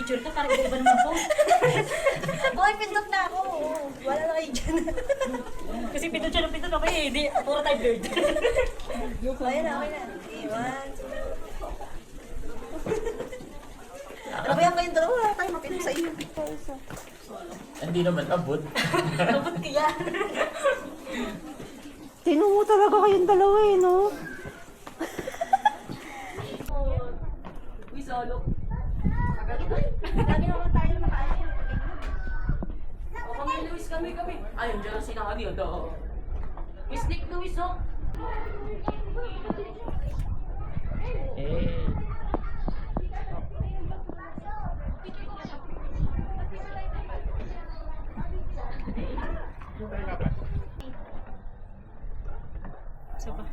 picture ka, parang iba naman po. Okay, pindot na ako. Wala na kayo dyan. Kasi pindot siya ng pindot, okay, hindi, puro time bird. Okay na, okay na. Okay, 1, 2. Rabayan kayong dalawa, wala tayo mapindot sa iyo. Hindi naman abot. Abot kaya. Tinumo talaga kayong dalawa eh, no? Uy, solo. Lagi naman tayo makaano. O kami, Luis, kami. Ayun, dyan ang sinakani, o do. Miss Nick, Luis, oh. Eh. Isa pa.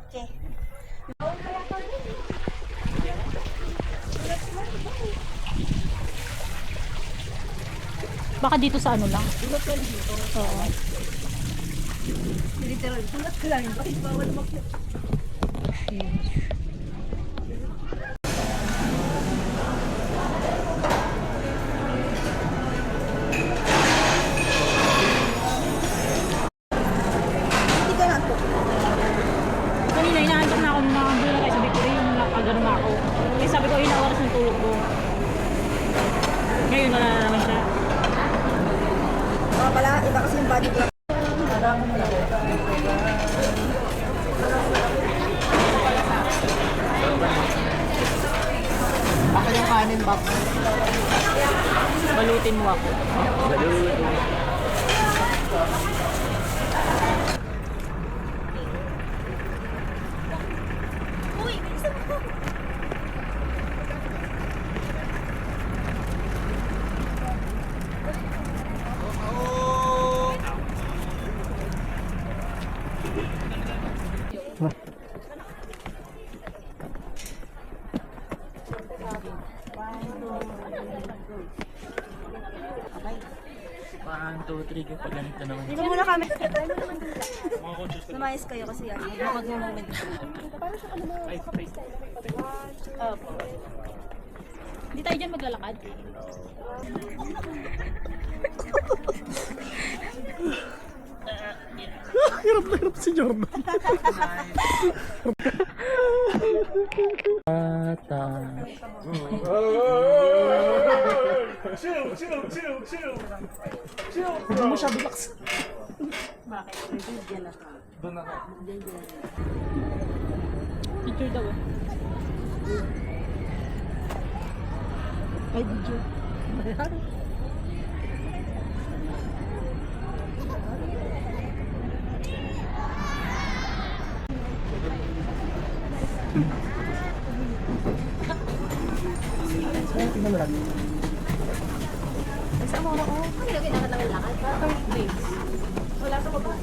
Okay. Baka dito sa ano lang. Oo. Literal, sunod ko lang. Bakit bawal mag- Hindi ka na ito. Kanina, inaantok na ako ng mga bulan kaya sabi ko rin yung nakagano na ako. Kaya sabi ko, yun ang oras ng tulog ko. Ngayon, wala na naman siya. Mga pala, iba kasi yung body clock. Baka yung kanin ba? Balutin mo ako. Uy, bilisan mo. Parang 2-3 yung pag ganito naman. Dito muna kami. Lumayas kayo kasi yan. Mag-moment. Opo. Hindi tayo dyan maglalakad. Hirap na hirap si Jordan. Bata. Hindi mo siya relax. Picture daw eh. Ay, video. Tingnan mo lang. Ano yung kailangan lang lakad? Third base. Wala sa baba.